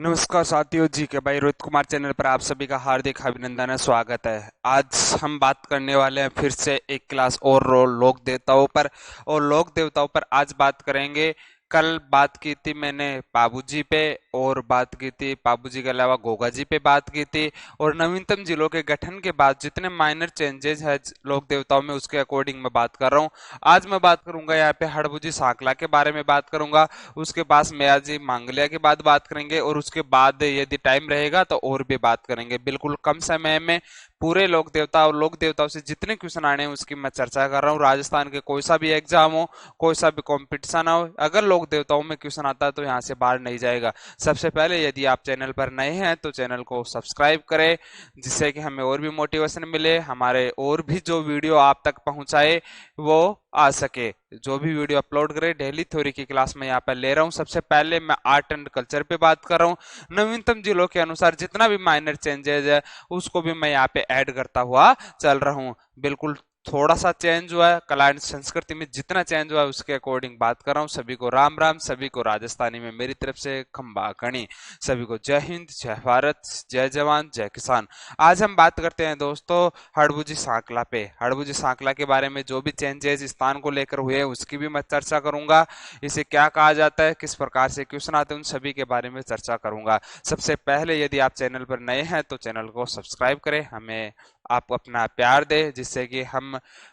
नमस्कार साथियों, जी के भाई रोहित कुमार चैनल पर आप सभी का हार्दिक अभिनंदन है, स्वागत है। आज हम बात करने वाले हैं फिर से एक क्लास और लोक देवताओं पर। और लोक देवताओं पर आज बात करेंगे। कल बात की थी मैंने बाबूजी पे, और बात की थी बाबूजी के अलावा गोगा जी पे बात की थी। और नवीनतम जिलों के गठन के बाद जितने माइनर चेंजेस है लोक देवताओं में, उसके अकॉर्डिंग मैं बात कर रहा हूँ। आज मैं बात करूंगा यहाँ पे हड़बुजी सांकला के बारे में बात करूंगा। उसके पास मेयाजी मांगलिया के बाद बात करेंगे, और उसके बाद यदि टाइम रहेगा तो और भी बात करेंगे। बिल्कुल कम समय में पूरे लोक देवता और लोक देवताओं से जितने क्वेश्चन आने हैं उसकी मैं चर्चा कर रहा हूँ। राजस्थान के कोई सा भी एग्जाम हो, कोई सा भी कंपटीशन हो, अगर लोक देवताओं में क्वेश्चन आता है तो यहाँ से बाहर नहीं जाएगा। सबसे पहले यदि आप चैनल पर नए हैं तो चैनल को सब्सक्राइब करें, जिससे कि हमें और भी मोटिवेशन मिले, हमारे और भी जो वीडियो आप तक पहुंचाए वो आ सके। जो भी वीडियो अपलोड करे डेली थ्योरी की क्लास में यहाँ पर ले रहा हूँ। सबसे पहले मैं आर्ट एंड कल्चर पे बात कर रहा हूँ। नवीनतम जिलों के अनुसार जितना भी माइनर चेंजेस है उसको भी मैं यहाँ पे ऐड करता हुआ चल रहा हूँ। बिल्कुल थोड़ा सा चेंज हुआ है, कला एंड संस्कृति में जितना चेंज हुआ है उसके अकॉर्डिंग बात कर रहा हूँ। सभी को राम राम, सभी को राजस्थानी में मेरी तरफ से खंबा खड़ी, सभी को जय हिंद, जय भारत, जय जवान, जय किसान। आज हम बात करते हैं दोस्तों हड़बुजी सांकला पे। हड़बुजी सांकला के बारे में जो भी चेंजेस स्थान को लेकर हुए उसकी भी मैं चर्चा करूंगा। इसे क्या कहा जाता है, किस प्रकार से क्वेश्चन आते हैं, उन सभी के बारे में चर्चा करूंगा। सबसे पहले यदि आप चैनल पर नए हैं तो चैनल को सब्सक्राइब करें, हमें आप अपना प्यार दें, जिससे कि हम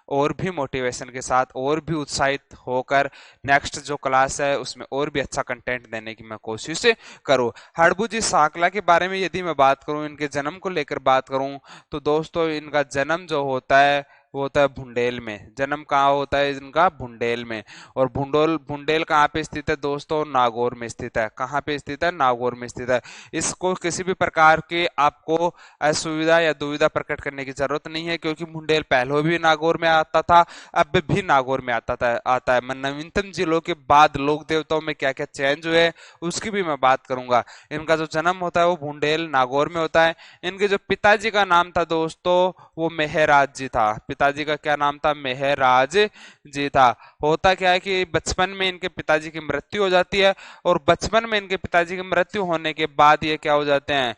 और भी मोटिवेशन के साथ और भी उत्साहित होकर नेक्स्ट जो क्लास है उसमें और भी अच्छा कंटेंट देने की मैं कोशिश करूँ। हड़बुजी सांकला के बारे में यदि मैं बात करूं, इनके जन्म को लेकर बात करूं, तो दोस्तों इनका जन्म जो होता है वो होता है भुंडेल में। जन्म कहाँ होता है इनका? भुंडेल में। और भुंडेल कहाँ पे स्थित है दोस्तों? नागौर में स्थित है। कहाँ पे स्थित है? नागौर में स्थित है। इसको किसी भी प्रकार की आपको असुविधा या दुविधा प्रकट करने की जरूरत नहीं है, क्योंकि भुंडेल पहले भी नागौर में आता था, अब भी नागौर में आता है। मैं नवीनतम जिलों के बाद लोक देवताओं में क्या क्या चेंज हुए उसकी भी मैं बात करूंगा। इनका जो जन्म होता है वो भुंडेल नागौर में होता है। इनके जो पिताजी का नाम था दोस्तों वो मेहराज जी था। पिताजी का क्या नाम था? मेहराज जी था। होता क्या है कि बचपन में इनके पिताजी की मृत्यु हो जाती है, और बचपन में इनके पिताजी की मृत्यु होने के बाद ये क्या हो जाते हैं?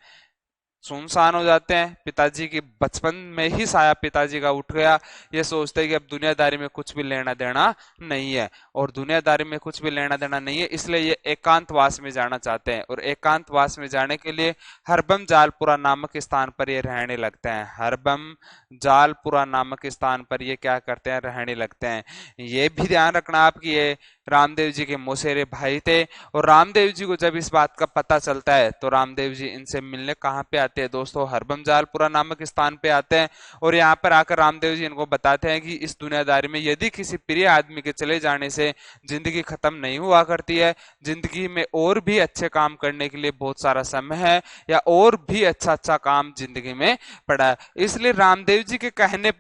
सुनसान हो जाते हैं। पिताजी की बचपन में ही साया पिताजी का उठ गया। ये सोचते हैं कि अब दुनियादारी में कुछ भी लेना देना नहीं है, और दुनियादारी में कुछ भी लेना देना नहीं है, इसलिए ये एकांतवास में जाना चाहते हैं। और एकांतवास में जाने के लिए हरबम जालपुरा नामक स्थान पर ये रहने लगते हैं। हरबम जालपुरा नामक स्थान पर ये क्या करते हैं? रहने लगते हैं। ये भी ध्यान रखना आप कि ये रामदेव जी के मौसेरे भाई थे। और रामदेव जी को जब इस बात का पता चलता है तो रामदेव जी इनसे मिलने कहाँ पे आते हैं दोस्तों? हरबमजालपुरा नामक स्थान पे आते हैं। और यहाँ पर आकर रामदेव जी इनको बताते हैं कि इस दुनियादारी में यदि किसी प्रिय आदमी के चले जाने से जिंदगी खत्म नहीं हुआ करती है, जिंदगी में और भी अच्छे काम करने के लिए बहुत सारा समय है, या और भी अच्छा अच्छा काम जिंदगी में पड़ा है। इसलिए रामदेव जी के कहने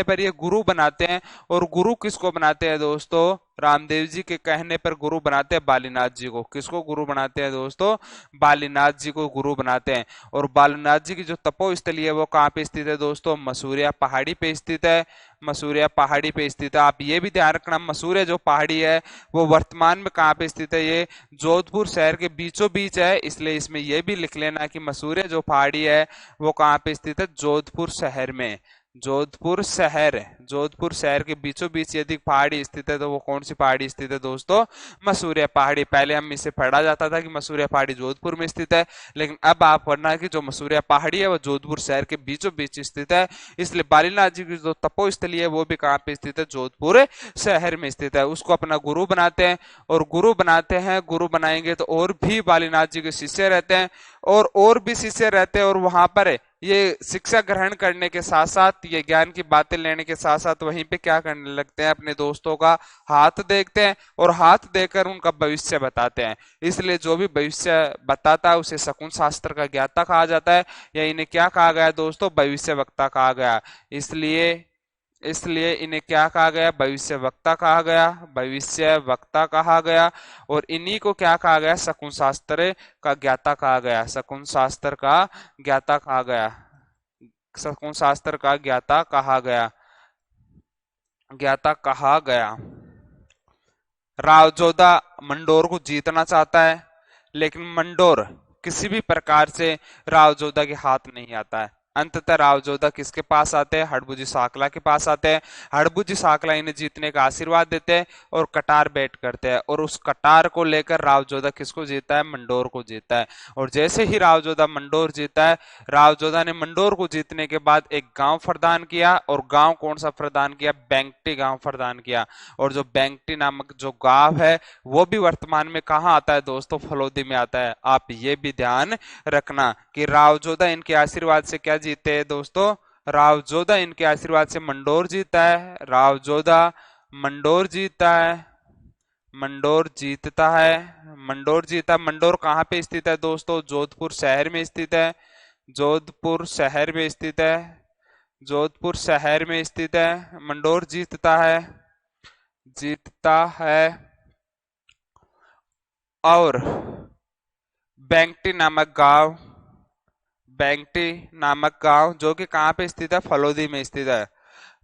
पर ये गुरु बनाते हैं। और गुरु किसको बनाते हैं दोस्तों? रामदेव जी के कहने पर गुरु बनाते हैं बालीनाथ जी को। किसको गुरु बनाते हैं दोस्तों? बालीनाथ जी को गुरु बनाते हैं। और बालीनाथ जी की जो तपोस्थली है वो कहाँ पे स्थित है दोस्तों? मसूरिया पहाड़ी पे स्थित है। मसूरिया पहाड़ी पे स्थित है। आप ये भी ध्यान रखना, मसूरिया जो पहाड़ी है वो वर्तमान में कहाँ पे स्थित है? ये जोधपुर शहर के बीचों बीच है, इसलिए इसमें ये भी लिख लेना कि मसूरिया जो पहाड़ी है वो कहाँ पे स्थित है? जोधपुर शहर में। जोधपुर शहर के बीचों बीच यदि पहाड़ी स्थित है तो वो कौन सी पहाड़ी स्थित है दोस्तों? मसूरिया पहाड़ी। पहले हम इसे पढ़ा जाता था कि मसूरिया पहाड़ी जोधपुर में स्थित है, लेकिन अब आप पढ़ना कि जो मसूरिया पहाड़ी है वो जोधपुर शहर के बीचों बीच स्थित है। इसलिए बालीनाथ जी की जो तपोस्थली है वो भी कहाँ पे स्थित है? जोधपुर शहर में स्थित है। उसको अपना गुरु बनाते हैं। और गुरु बनाते हैं, गुरु बनाएंगे तो और भी बालीनाथ जी के शिष्य रहते हैं, और भी शिष्य रहते हैं। और वहां पर ये शिक्षा ग्रहण करने के साथ साथ, ये ज्ञान की बातें लेने के साथ साथ वहीं पे क्या करने लगते हैं? अपने दोस्तों का हाथ देखते हैं, और हाथ देखकर उनका भविष्य बताते हैं। इसलिए जो भी भविष्य बताता है उसे शकुन शास्त्र का ज्ञाता कहा जाता है, या इन्हें क्या कहा गया दोस्तों? भविष्य वक्ता कहा गया। इसलिए इसलिए इन्हें क्या कहा गया? भविष्य वक्ता कहा गया। भविष्य वक्ता कहा गया। और इन्हीं को क्या कहा गया? शकुन शास्त्र का ज्ञाता कहा गया। शकुन शास्त्र का ज्ञाता कहा गया। शकुन शास्त्र का ज्ञाता कहा गया। ज्ञाता कहा गया। रावजोधा मंडोर को जीतना चाहता है। लेकिन मंडोर किसी भी प्रकार से राव जोधा के हाथ नहीं आता है। अंततः राव जोधा किसके पास आते हैं? हड़बुजी साकला के पास आते हैं। हड़बुजी साकला इन्हें जीतने का आशीर्वाद देते हैं और कटार बैठ करते हैं, और उस कटार को लेकर राव जोधा किसको जीता है? मंडोर को जीता है। और जैसे ही राव जोधा मंडोर जीता है, राव जोधा ने मंडोर को जीतने के बाद एक गांव प्रदान किया, और गांव कौन सा प्रदान किया? बैंकटी गांव प्रदान किया। और जो बैंकटी नामक जो गांव है वो भी वर्तमान में कहाँ आता है दोस्तों? फलोदी में आता है। आप ये भी ध्यान रखना कि राव जोधा इनके आशीर्वाद से क्या जीते हैं दोस्तों? राव जोधा इनके आशीर्वाद से मंडोर जीता है। राव जोधा मंडोर जीता है। मंडोर जीतता है। मंडोर जीता। मंडोर कहाँ पे स्थित है दोस्तों? जोधपुर शहर में स्थित है। जोधपुर शहर में स्थित है। जोधपुर शहर में स्थित है। मंडोर जीतता है। जीतता है। और बैंकटी नामक गांव, बैंकटी नामक गांव जो कि कहाँ पे स्थित है? फलोदी में स्थित है।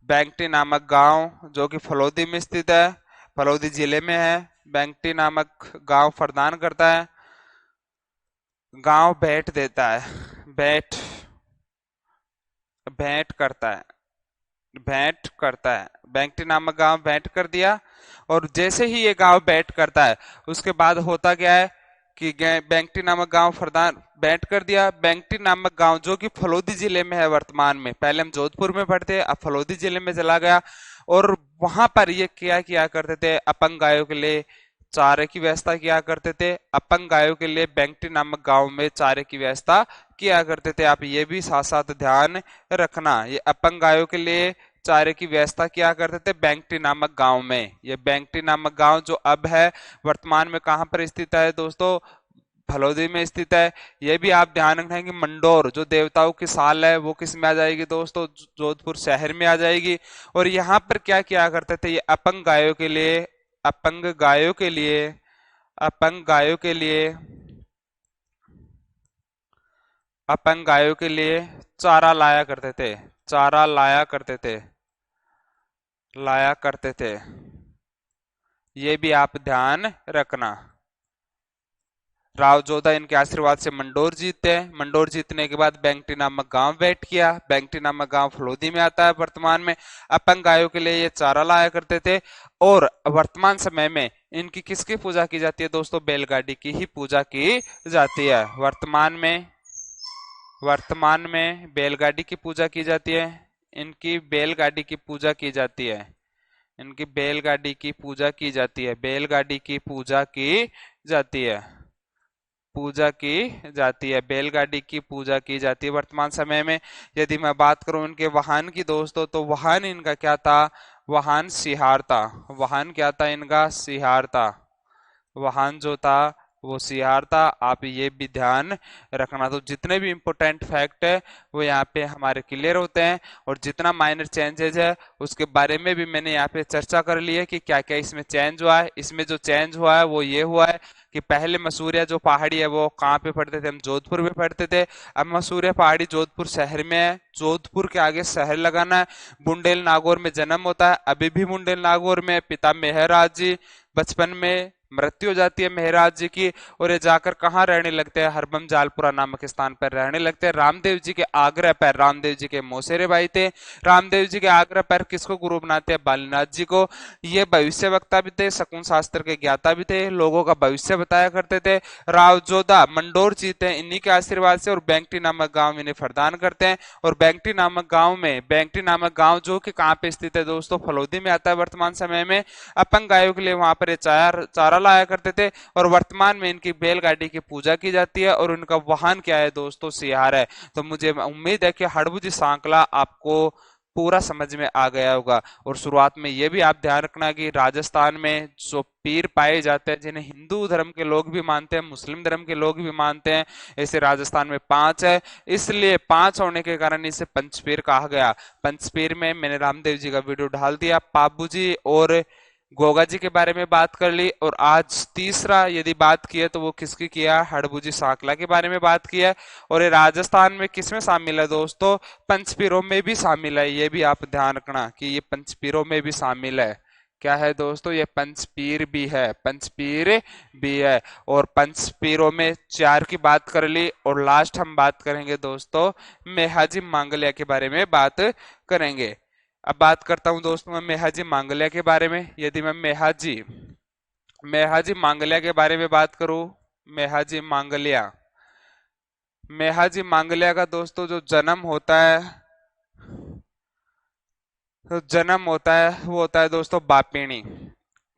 बैंकटी नामक गांव जो कि फलोदी में स्थित है, फलोदी जिले में है, बैंकटी नामक गांव प्रदान करता है। गांव भेंट देता है। भेंट, भेंट करता है। भेंट करता है। बैंकटी नामक गांव भेंट कर दिया। और जैसे ही ये गांव भेंट करता है, उसके बाद होता क्या है कि बैंकटी नामक गांव प्रदान भेंट कर दिया। बैंकटी नामक गांव जो कि फलोदी जिले में है वर्तमान में, पहले हम जोधपुर में पढ़ते, अब फलोदी जिले में चला गया। और वहां पर ये क्या किया करते थे? अपंग गायों के लिए चारे की व्यवस्था किया करते थे। अपंग गायों के लिए बैंकटी नामक गांव में चारे की व्यवस्था किया करते थे। आप ये भी साथ साथ ध्यान रखना, ये अपंग गायों के लिए चारे की व्यवस्था किया करते थे बैंकटी नामक गांव में। ये बैंकटी नामक गांव जो अब है वर्तमान में कहाँ पर स्थित है दोस्तों? फलोदी में स्थित है। यह भी आप ध्यान रखना है कि मंडोर जो देवताओं की साल है वो किस में आ जाएगी दोस्तों? जोधपुर शहर में आ जाएगी। और यहाँ पर क्या किया करते थे? ये अपंग गायों के लिए, अपंग गायों के लिए, अपंग गायों के लिए, अपंग गायों के लिए चारा लाया करते थे। चारा लाया करते थे। लाया करते थे। ये भी आप ध्यान रखना। राव जोधा इनके आशीर्वाद से मंडोर जीतते हैं। मंडोर जीतने के बाद बैंकटी नामक गांव बैठ किया। बैंकटी नामक गांव फलोदी में आता है वर्तमान में। अपंग गायों के लिए ये चारा लाया करते थे। और वर्तमान समय में इनकी किसकी पूजा की जाती है दोस्तों? बैलगाड़ी की ही पूजा की जाती है वर्तमान में। वर्तमान में बैलगाड़ी की पूजा की जाती है। इनकी बैलगाड़ी की पूजा की जाती है। इनकी बैलगाड़ी की पूजा की जाती है। बैलगाड़ी की पूजा की जाती है। पूजा की जाती है। बैलगाड़ी की पूजा की जाती है वर्तमान समय में। यदि मैं बात करूं इनके वाहन की दोस्तों, तो वाहन इनका क्या था? वाहन सिहार था। वाहन क्या था इनका? सिहार था। वाहन जो था वो सिहार था। आप ये भी ध्यान रखना। तो जितने भी इंपॉर्टेंट फैक्ट है वो यहाँ पे हमारे क्लियर होते हैं। और जितना माइनर चेंजेज है उसके बारे में भी मैंने यहाँ पे चर्चा कर ली है कि क्या क्या इसमें चेंज हुआ है। इसमें जो चेंज हुआ है वो ये हुआ है कि पहले मसूरिया जो पहाड़ी है वो कहाँ पे पढ़ते थे? हम जोधपुर में पढ़ते थे। अब मसूरिया पहाड़ी जोधपुर शहर में है। जोधपुर के आगे शहर लगाना है। बुंडेल नागौर में जन्म होता है। अभी भी बुंडेल नागौर में पिता मेहराज जी, बचपन में मृत्यु हो जाती है मेहराज जी की, और ये जाकर कहाँ रहने लगते हैं? हरबम जालपुरा नामक स्थान पर रहने लगते हैं। रामदेव जी के आग्रह पर, रामदेव जी के मौसेरे भाई थे, रामदेव जी के आग्रह पर किसको गुरु बनाते हैं? बालीनाथ जी को। ये भविष्य वक्ता भी थे, शकुन शास्त्र के ज्ञाता भी थे, लोगों का भविष्य बताया करते थे। राव जोधा मंडोर जीते हैं इन्हीं के आशीर्वाद से, और बैंकटी नामक गांव इन्हें प्रदान करते हैं। और बैंकटी नामक गांव में, बैंकटी नामक गांव जो कि कहाँ पे स्थित है दोस्तों? फलोदी में आता है वर्तमान समय में। अपंग गायों के लिए वहां पर चारा लाया करते थे। और वर्तमान में इनकी बैलगाड़ी की पूजा की जाती है। और उनका वाहन क्या है दोस्तों? सियार है। तो मुझे उम्मीद है कि हड़बुजी सांकला आपको पूरा समझ में आ गया होगा। और शुरुआत में यह भी आप ध्यान रखना कि राजस्थान में जो पीर पाए जाते हैं, जिन्हें हिंदू धर्म के लोग भी मानते हैं, मुस्लिम धर्म के लोग भी मानते हैं, ऐसे राजस्थान में 5 है। इसलिए 5 होने के कारण इसे पंचपीर कहा गया। पंचपीर में मैंने रामदेव जी का वीडियो डाल दिया, पाबू जी और गोगा जी के बारे में बात कर ली। और आज तीसरा यदि बात की है तो वो किसकी किया? हड़बुजी सांकला के बारे में बात की है। और ये राजस्थान में किसमें शामिल है दोस्तों? पंचपीरों में भी शामिल है। ये भी आप ध्यान रखना कि ये पंचपीरों में भी शामिल है। क्या है दोस्तों, ये पंचपीर भी है, पंचपीर भी है। और पंचपीरों में चार की बात कर ली, और लास्ट हम बात करेंगे दोस्तों मेहाजी मांगलिया के बारे में बात करेंगे। अब बात करता हूं दोस्तों मैं मेहाजी मांगलिया के बारे में। यदि मैं मेहाजी मेहाजी मांगलिया के बारे में बात करूं, मेहाजी मांगलिया, मेहाजी मांगलिया का दोस्तों जो जन्म होता है, तो जन्म होता है वो होता है दोस्तों बापिनी।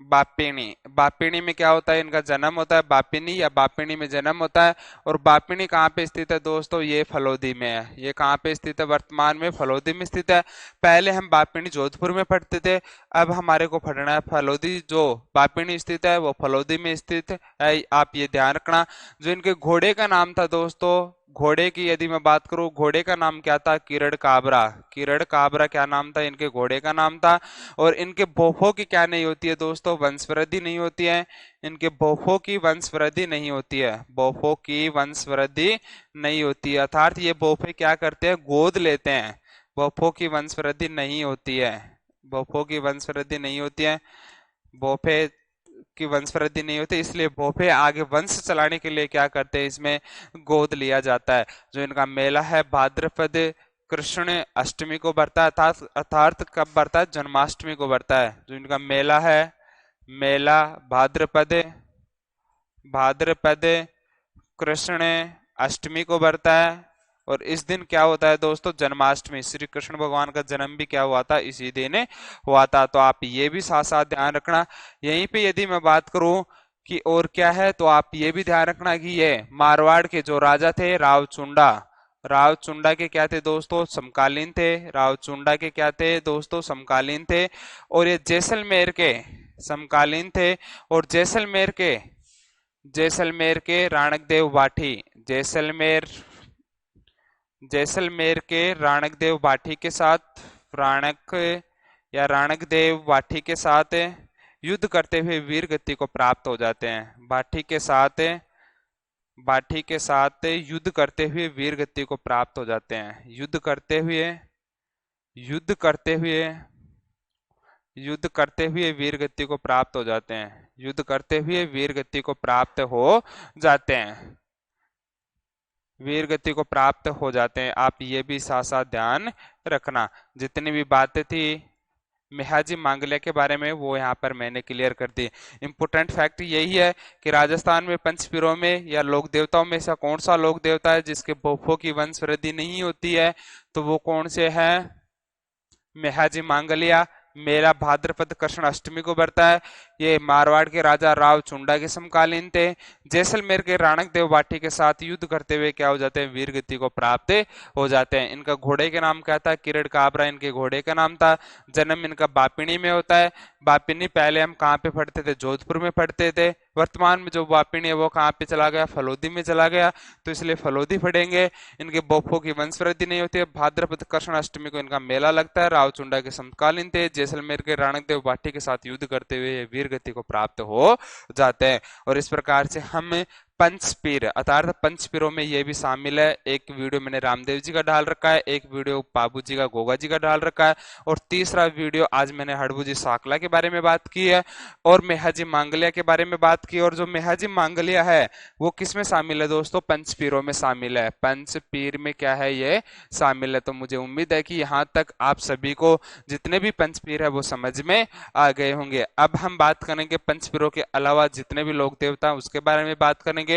बापिनी, बापिनी में क्या होता है, इनका जन्म होता है बापिनी या बापिनी में जन्म होता है। और बापिनी कहाँ पे स्थित है दोस्तों, ये फलोदी में है। ये कहाँ पे स्थित है, वर्तमान में फलोदी में स्थित है। पहले हम बापिनी जोधपुर में पढ़ते थे, अब हमारे को पढ़ना है फलोदी। जो बापिनी स्थित है वो फलोदी में स्थित है, आप ये ध्यान रखना। जो इनके घोड़े का नाम था दोस्तों, घोड़े की यदि मैं बात करूं, घोड़े का नाम क्या था, किरण काबरा। किरण काबरा क्या नाम था, इनके घोड़े का नाम था। और इनके भोफों की क्या नहीं होती है दोस्तों, वंशवृद्धि नहीं होती है। इनके भोफों की वंशवृद्धि नहीं होती है, भोफों की वंशवृद्धि नहीं होती है। अर्थात ये भोफे क्या करते हैं, गोद लेते हैं। भोफों की वंशवृद्धि नहीं होती है, भोफों की वंशवृद्धि नहीं होती है। भोफे की वंशवृद्धि नहीं होती, इसलिए भोपे आगे वंश चलाने के लिए क्या करते हैं, इसमें गोद लिया जाता है। जो इनका मेला है भाद्रपद कृष्ण अष्टमी को बढ़ता है, अर्थात अर्थात कब बढ़ता है, जन्माष्टमी को बढ़ता है। जो इनका मेला है, मेला भाद्रपद भाद्रपद कृष्ण अष्टमी को बढ़ता है। और इस दिन क्या होता है दोस्तों, जन्माष्टमी, श्री कृष्ण भगवान का जन्म भी क्या हुआ था, इसी दिन हुआ था। तो आप ये भी साथ साथ ध्यान रखना। यहीं पे यदि मैं बात करूं कि और क्या है, तो आप ये भी ध्यान रखना कि ये मारवाड़ के जो राजा थे रावचुंडा, रावचुंडा के क्या थे दोस्तों, समकालीन थे। रावचुंडा के क्या थे दोस्तों, समकालीन थे। और ये जैसलमेर के समकालीन थे। और जैसलमेर के राणकदेव बाठी, जैसलमेर जैसलमेर के राणकदेव बाठी के साथ, राणक या राणकदेव बाठी के साथ युद्ध करते हुए वीर गति को प्राप्त हो जाते हैं। बाठी के साथ युद्ध करते हुए वीर गति को प्राप्त हो जाते हैं। युद्ध करते हुए युद्ध करते हुए वीर गति को प्राप्त हो जाते हैं। युद्ध करते हुए वीर गति को प्राप्त हो जाते हैं। वीर गति को प्राप्त हो जाते हैं, आप ये भी साथ साथ ध्यान रखना। जितनी भी बातें थी मेहाजी मांगलिया के बारे में वो यहाँ पर मैंने क्लियर कर दी। इंपोर्टेंट फैक्ट यही है कि राजस्थान में पंचपीरों में या लोक देवताओं में से कौन सा लोक देवता है जिसके भोफों की वंश वृद्धि नहीं होती है, तो वो कौन से है, मेहाजी मांगलिया। मेला भाद्रपद कृष्ण अष्टमी को बढ़ता है। ये मारवाड़ के राजा राव चुंडा के समकालीन थे। जैसलमेर के राणक देव बाठी के साथ युद्ध करते हुए क्या हो जाते हैं, वीर गति को प्राप्त हो जाते हैं। इनका घोड़े का नाम क्या था, किरण काबरा इनके घोड़े का नाम था। जन्म इनका बापिनी में होता है। बापिनी पहले हम कहाँ पे पढ़ते थे, जोधपुर में पढ़ते थे। वर्तमान में जो बापिनी है वो कहाँ पे चला गया, फलोदी में चला गया, तो इसलिए फलोदी पढ़ेंगे। इनके बोफों की वंशवृद्धि नहीं होती है। भाद्रपद कृष्ण अष्टमी को इनका मेला लगता है। रावचुंडा के समकालीन थे। जैसलमेर के राणकदेव बाठी के साथ युद्ध करते हुए वीर गति को प्राप्त हो जाते हैं। और इस प्रकार से हम पंचपीर अर्थात पंचपीरों में ये भी शामिल है। एक वीडियो मैंने रामदेव जी का डाल रखा है, एक वीडियो बाबू जी का गोगा जी का डाल रखा है, और तीसरा वीडियो आज मैंने हड़बू जी साकला के बारे में बात की है और मेहाजी मांगलिया के बारे में बात की। और जो मेहाजी मांगलिया है वो किस में शामिल है दोस्तों, पंचपीरों में शामिल है। पंचपीर में क्या है, ये शामिल है। तो मुझे उम्मीद है कि यहाँ तक आप सभी को जितने भी पंचपीर है वो समझ में आ गए होंगे। अब हम बात करेंगे पंचपीरों के अलावा जितने भी लोक देवता उसके बारे में बात करेंगे,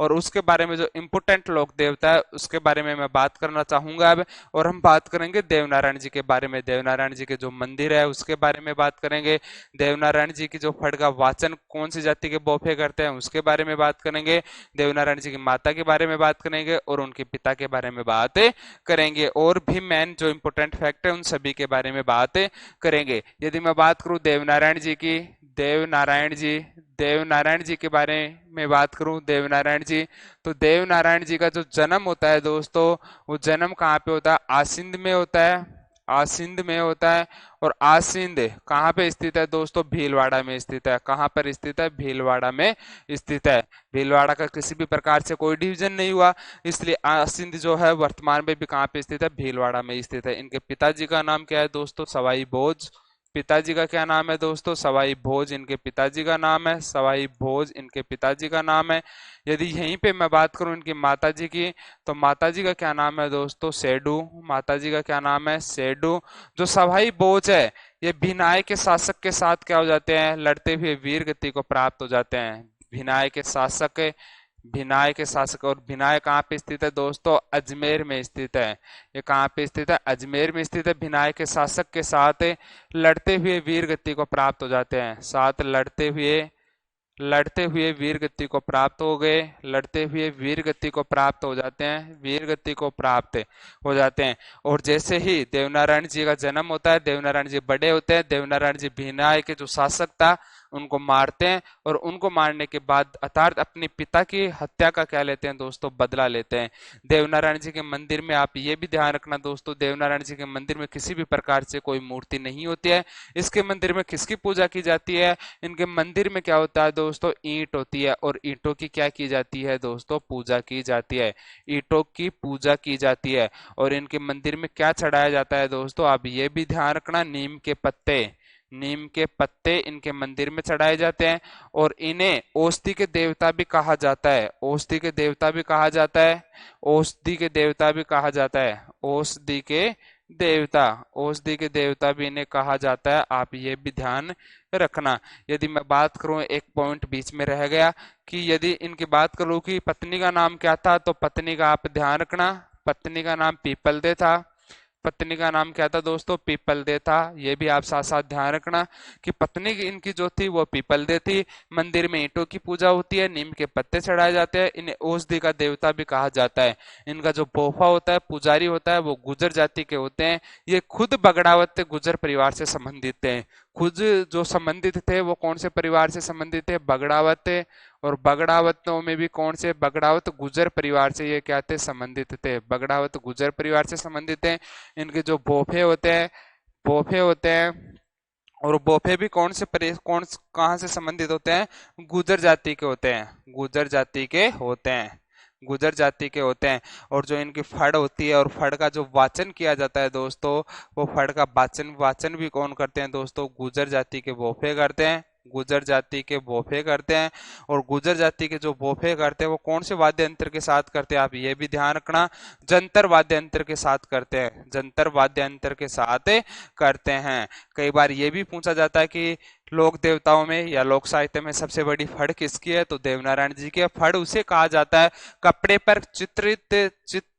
और उसके बारे में जो इंपोर्टेंट लोक देवता है उसके बारे में मैं बात करना चाहूंगा अब। और हम बात करेंगे देवनारायण जी के बारे में। देवनारायण जी के जो मंदिर है उसके बारे में बात करेंगे। देवनारायण जी की जो खड़गा वाचन कौन सी जाति के बोफे करते हैं उसके बारे में बात करेंगे। देवनारायण जी की माता के बारे में बात करेंगे और उनके पिता के बारे में बात करेंगे। और भी मेन जो इंपोर्टेंट फैक्ट है उन सभी के बारे में बात करेंगे। यदि मैं बात करूं देवनारायण जी की, देवनारायण जी के बारे में बात करूं, देवनारायण जी, तो देवनारायण जी का जो जन्म होता है दोस्तों, वो जन्म कहाँ पे होता है, आसिंद में होता है। आसिंद में होता है। और आसिंद कहाँ पे स्थित है दोस्तों, भीलवाड़ा में स्थित है। कहाँ पर स्थित है, भीलवाड़ा में स्थित है। भीलवाड़ा का किसी भी प्रकार से कोई डिवीजन नहीं हुआ, इसलिए आसिंद जो है वर्तमान में भी कहाँ पे स्थित है, भीलवाड़ा में स्थित है। इनके पिताजी का नाम क्या है दोस्तों, सवाई भोज पिताजी का क्या नाम है दोस्तों? सवाई भोज इनके पिताजी का नाम है, सवाई भोज इनके पिताजी का नाम है। यदि यहीं पे मैं बात करूं इनकी माताजी की, तो माताजी का क्या नाम है दोस्तों? सेडू। माताजी का क्या नाम है? सेडू। जो सवाई भोज है, ये भिनाय के शासक के साथ क्या हो जाते हैं? लड़ते हुए वीर गति को प्राप्त हो जाते हैं। भिनाय के शासक, भिनाय के शासक। और भिनाय कहाँ पे स्थित है दोस्तों? अजमेर में स्थित है। ये कहाँ पे स्थित है? अजमेर में स्थित है। भिनाय के शासक के साथ लड़ते हुए वीर गति को प्राप्त हो जाते हैं। साथ लड़ते हुए वीर गति को प्राप्त हो गए, लड़ते हुए वीर गति को प्राप्त हो जाते हैं, वीर गति को प्राप्त हो जाते हैं। और जैसे ही देवनारायण जी का जन्म होता है, देवनारायण जी बड़े होते हैं, देवनारायण जी भिनाय के जो शासक था उनको मारते हैं, और उनको मारने के बाद अर्थात अपने पिता की हत्या का क्या लेते हैं दोस्तों? बदला लेते हैं। देवनारायण जी के मंदिर में आप ये भी ध्यान रखना दोस्तों, देवनारायण जी के मंदिर में किसी भी प्रकार से कोई मूर्ति नहीं होती है। इसके मंदिर में किसकी पूजा की जाती है? इनके मंदिर में क्या होता है दोस्तों? ईंट होती है, और ईंटों की क्या की जाती है दोस्तों? पूजा की जाती है। ईंटों की पूजा की जाती है। और इनके मंदिर में क्या चढ़ाया जाता है दोस्तों? आप ये भी ध्यान रखना, नीम के पत्ते। नीम के पत्ते इनके मंदिर में चढ़ाए जाते हैं। और इन्हें औषधि के देवता भी कहा जाता है। औषधि के देवता भी कहा जाता है। औषधि के देवता भी कहा जाता है। औषधि के देवता, औषधि के देवता भी इन्हें कहा जाता है। आप ये भी ध्यान रखना। यदि मैं बात करूं, एक पॉइंट बीच में रह गया कि यदि इनकी बात करूं कि पत्नी का नाम क्या था, तो पत्नी का आप ध्यान रखना, पत्नी का नाम पीपलदे था। पत्नी का नाम क्या था दोस्तों? पीपलदे था। ये भी आप साथ साथ ध्यान रखना कि पत्नी इनकी जो थी वो पीपलदे थी। मंदिर में ईंटों की पूजा होती है, नीम के पत्ते चढ़ाए जाते हैं। इन्हें औषधि का देवता भी कहा जाता है। इनका जो पोफा होता है, पुजारी होता है, वो गुर्जर जाति के होते हैं। ये खुद बगड़ावत गुर्जर परिवार से संबंधित हैं। खुद जो संबंधित थे वो कौन से परिवार से संबंधित थे? बगड़ावत। और बगड़ावतों में भी कौन से? बगड़ावत गुर्जर परिवार से ये क्या थे? संबंधित थे। बगड़ावत गुर्जर परिवार से संबंधित है। इनके जो बोफे होते हैं, बोफे होते हैं, और बोफे भी कौन कहाँ से संबंधित होते हैं? गुर्जर जाति के होते हैं। गुर्जर जाति के होते हैं। गुर्जर जाति के होते हैं। और जो इनकी फड़ होती है, और फड़ का जो वाचन किया जाता है दोस्तों, वो फड़ का वाचन वाचन भी कौन करते हैं दोस्तों? गुर्जर जाति के बोफे करते हैं। गुर्जर जाति के बोफे करते हैं। और गुर्जर जाति के जो बोफे करते हैं वो कौन से वाद्य यंत्र के साथ करते हैं? आप ये भी ध्यान रखना, जंतर वाद्य यंत्र के साथ करते हैं। जंतर वाद्य यंत्र के साथ करते हैं। कई बार ये भी पूछा जाता है कि लोक देवताओं में या लोक साहित्य में सबसे बड़ी फड़ किसकी है? तो देवनारायण जी की है। फड़ उसे कहा जाता है, कपड़े पर चित्रित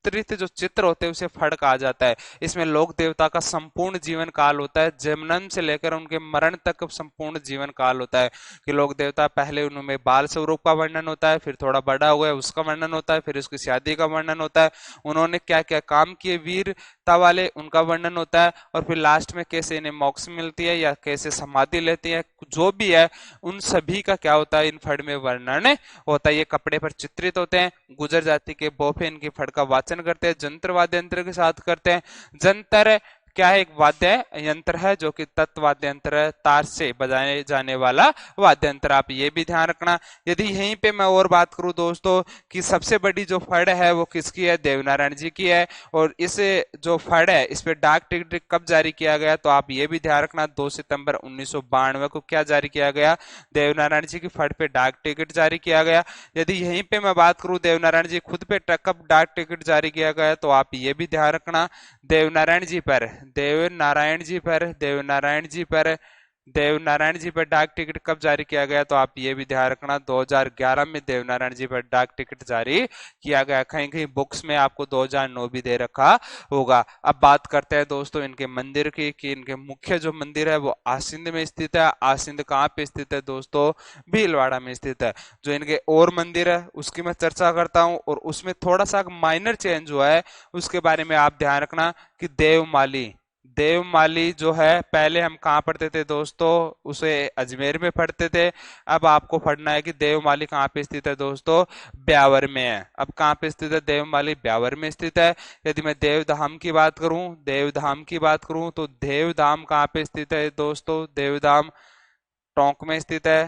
चित्रित जो चित्र होते हैं उसे फड़ कहा जाता है। इसमें लोक देवता का संपूर्ण जीवन काल होता है, जन्म से लेकर उनके मरण तक संपूर्ण जीवन काल होता है। कि लोक देवता पहले उनमें बाल स्वरूप का वर्णन होता है, फिर थोड़ा बड़ा हो गया उसका वर्णन होता है, फिर उसकी शादी का वर्णन होता है, उन्होंने क्या क्या काम किए वीरता वाले उनका वर्णन होता है, और फिर लास्ट में कैसे इन्हें मोक्ष मिलती है या कैसे समाधि लेती है, जो भी है उन सभी का क्या होता है? इन फड़ में वर्णन होता है। ये कपड़े पर चित्रित होते हैं। गुर्जर जाति के बोफे इनकी फड़ का वाचन करते हैं, जंतर वाद्य यंत्र के साथ करते हैं। जंतर क्या है? एक वाद्य यंत्र है जो कि तत्व वाद्य यंत्र है, तार से बजाए जाने वाला वाद्य यंत्र। आप ये भी ध्यान रखना। यदि यहीं पे मैं और बात करूं दोस्तों कि सबसे बड़ी जो फड़ है वो किसकी है? देवनारायण जी की है। और इस जो फड़ है इस पे डाक टिकट कब जारी किया गया? तो आप ये भी ध्यान रखना, 2 सितंबर 1992 को क्या जारी किया गया? देवनारायण जी की फड़ पे डाक टिकट जारी किया गया। यदि यहीं पे मैं बात करूं देवनारायण जी खुद पे कब डाक टिकट जारी किया गया, तो आप ये भी ध्यान रखना, देवनारायण जी पर, देवनारायण जी पर, देवनारायण जी पर, देवनारायण जी पर डाक टिकट कब जारी किया गया? तो आप ये भी ध्यान रखना, 2011 में देवनारायण जी पर डाक टिकट जारी किया गया। कहीं कहीं बुक्स में आपको 2009 भी दे रखा होगा। अब बात करते हैं दोस्तों इनके मंदिर की, कि इनके मुख्य जो मंदिर है वो आसिंद में स्थित है। आसिंद कहाँ पे स्थित है दोस्तों? भीलवाड़ा में स्थित है। जो इनके और मंदिर है उसकी मैं चर्चा करता हूँ, और उसमें थोड़ा सा माइनर चेंज हुआ है, उसके बारे में आप ध्यान रखना कि देवमाली, देवमाली जो है पहले हम कहाँ पढ़ते थे दोस्तों? उसे अजमेर में पढ़ते थे। अब आपको पढ़ना है कि देवमाली कहाँ पे स्थित है दोस्तों? ब्यावर में है। अब कहाँ पे स्थित है देवमाली? ब्यावर में स्थित है। यदि मैं देवधाम की बात करूं, देवधाम की बात करूं, तो देवधाम कहाँ पे स्थित है दोस्तों? देवधाम टोंक में स्थित है।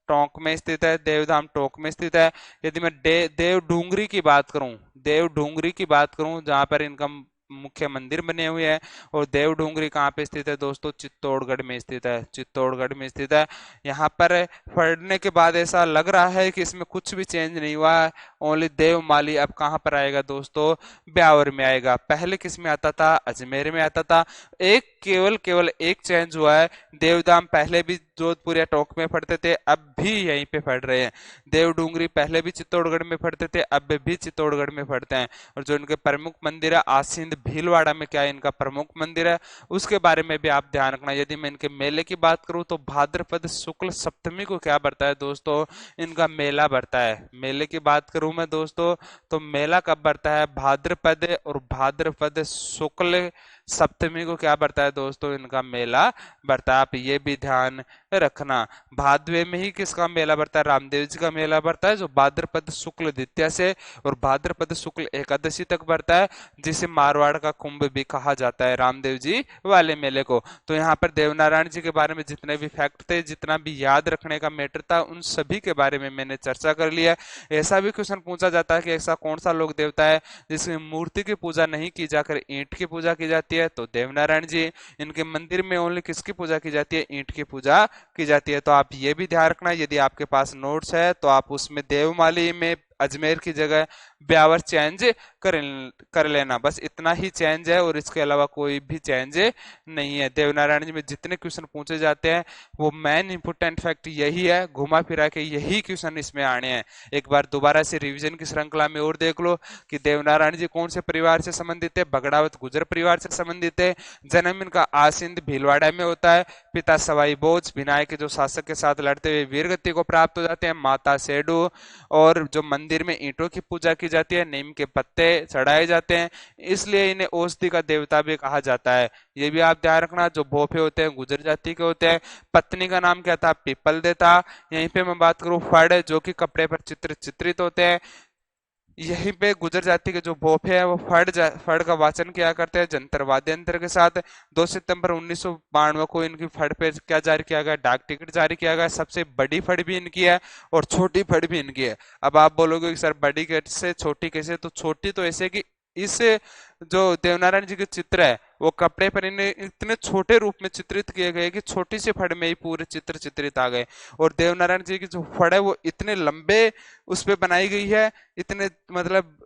टोंक में स्थित है। देवधाम टोंक में स्थित है। यदि मैं देव डूंगरी की बात करूं, देव डूंगरी की बात करूं, जहां पर इनका मुख्य मंदिर बने हुए हैं। और देवडूंगरी कहाँ पे स्थित है दोस्तों? चित्तौड़गढ़ में स्थित है, चित्तौड़गढ़ में स्थित है। यहाँ पर पढ़ने के बाद ऐसा लग रहा है कि इसमें कुछ भी चेंज नहीं हुआ है, ओनली देवमाली अब कहाँ पर आएगा दोस्तों? ब्यावर में आएगा। पहले किस में आता था? अजमेर में आता था। एक केवल केवल एक चेंज हुआ है, देवधाम पहले भी जोधपुर या टोंक में पढ़ते थे, अब भी यहीं पे पढ़ रहे हैं। देवडूंगरी पहले भी चित्तौड़गढ़ में पढ़ते थे, अब भी चित्तौड़गढ़ में पढ़ते हैं। और जो इनके प्रमुख मंदिर है आसींद भीलवाड़ा में, क्या इनका प्रमुख मंदिर है, उसके बारे में भी आप ध्यान रखना। यदि मैं इनके मेले की बात करूं तो भाद्रपद शुक्ल सप्तमी को क्या बढ़ता है दोस्तों? इनका मेला बढ़ता है। मेले की बात करूं मैं दोस्तों तो मेला कब बढ़ता है? भाद्रपद और भाद्रपद शुक्ल सप्तमी को क्या बढ़ता है दोस्तों? इनका मेला बढ़ता है। आप ये भी ध्यान रखना। भादवे में ही किसका मेला बढ़ता है? रामदेव जी का मेला बढ़ता है, जो भाद्रपद शुक्ल द्वितीया से और भाद्रपद शुक्ल एकादशी तक बढ़ता है, जिसे मारवाड़ का कुंभ भी कहा जाता है, रामदेव जी वाले मेले को। तो यहाँ पर देवनारायण जी के बारे में जितने भी फैक्ट थे, जितना भी याद रखने का मैटर था, उन सभी के बारे में मैंने चर्चा कर लिया है। ऐसा भी क्वेश्चन पूछा जाता है कि ऐसा कौन सा लोक देवता है जिसमें मूर्ति की पूजा नहीं की जाकर ईंट की पूजा की जाती है? तो देवनारायण जी। इनके मंदिर में ओनली किसकी पूजा की जाती है? ईंट की पूजा की जाती है। तो आप ये भी ध्यान रखना, यदि आपके पास नोट्स है तो आप उसमें देवमाली में अजमेर की जगह ब्यावर चेंज कर कर लेना। बस इतना ही चेंज है और इसके अलावा कोई भी चेंज नहीं है। देवनारायण जी में जितने क्वेश्चन पूछे जाते हैं वो मेन इंपोर्टेंट फैक्ट यही है, घुमा फिरा के यही क्वेश्चन इसमें आने हैं। एक बार दोबारा से रिवीजन की श्रृंखला में और देख लो कि देवनारायण जी कौन से परिवार से संबंधित है? बगड़ावत गुजर परिवार से संबंधित है। जन्म इनका आसिंद भीलवाड़ा में होता है। पिता सवाई बोझ बिनाय के जो शासक के साथ लड़ते हुए वीरगति को प्राप्त हो जाते हैं। माता सेडू। और जो मंदिर में ईंटों की पूजा की जाती है, नीम के पत्ते चढ़ाए जाते हैं, इसलिए इन्हें औषधि का देवता भी कहा जाता है। ये भी आप ध्यान रखना। जो भोपे होते हैं गुजर जाति के होते हैं। पत्नी का नाम क्या था? पीपल देता। यहीं पे मैं बात करूं फड़, जो कि कपड़े पर चित्रित होते हैं। यहीं पे गुजर जाति के जो भोपे हैं वो फड़ का वाचन किया करते हैं जंतर वाद्यंत्र के साथ। 2 सितंबर 1992 को इनकी फड़ पे क्या जारी किया गया? डाक टिकट जारी किया गया। सबसे बड़ी फड़ भी इनकी है और छोटी फड़ भी इनकी है। अब आप बोलोगे कि सर बड़ी कैसे छोटी कैसे? तो छोटी तो ऐसे कि इस जो देवनारायण जी के चित्र है वो कपड़े पर इन्हें इतने छोटे रूप में चित्रित किए गए कि छोटी सी फड़ में ही पूरे चित्र चित्रित आ गए। और देवनारायण जी की जो फड़ है वो इतने लंबे उस पे बनाई गई है, इतने मतलब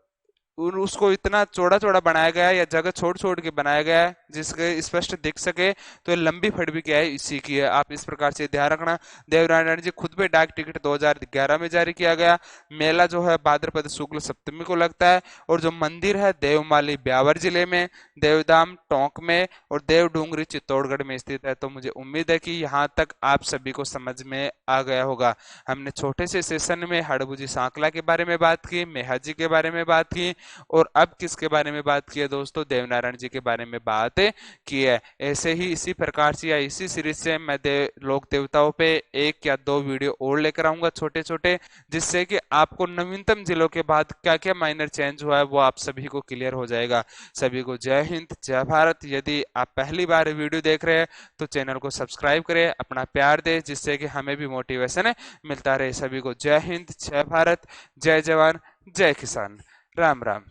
उसको इतना चौड़ा चौड़ा बनाया गया है या जगह छोड़ छोड़ के बनाया गया है जिसके स्पष्ट दिख सके। तो ये लंबी फड़ भी क्या है? इसी की है। आप इस प्रकार से ध्यान रखना। देवनारायण जी खुद भी डाक टिकट 2011 में जारी किया गया। मेला जो है भाद्रपद शुक्ल सप्तमी को लगता है। और जो मंदिर है देवमाली ब्यावर जिले में, देवधाम टोंक में और देवडूंगरी चित्तौड़गढ़ में स्थित है। तो मुझे उम्मीद है कि यहाँ तक आप सभी को समझ में आ गया होगा। हमने छोटे से सेशन में हड़बुजी सांकला के बारे में बात की, मेहा जी के बारे में बात की, और अब किसके बारे में बात की है दोस्तों? देवनारायण जी के बारे में बात की है। ऐसे ही इसी प्रकार से या इसी सीरीज से मैं लोक देवताओं पे 1 या 2 वीडियो और लेकर आऊंगा छोटे छोटे, जिससे कि आपको नवीनतम जिलों के बाद क्या क्या माइनर चेंज हुआ है वो आप सभी को क्लियर हो जाएगा। सभी को जय हिंद जय भारत। यदि आप पहली बार वीडियो देख रहे हैं तो चैनल को सब्सक्राइब करें, अपना प्यार दें, जिससे कि हमें भी मोटिवेशन मिलता रहे। सभी को जय हिंद जय भारत, जय जवान जय किसान। राम राम।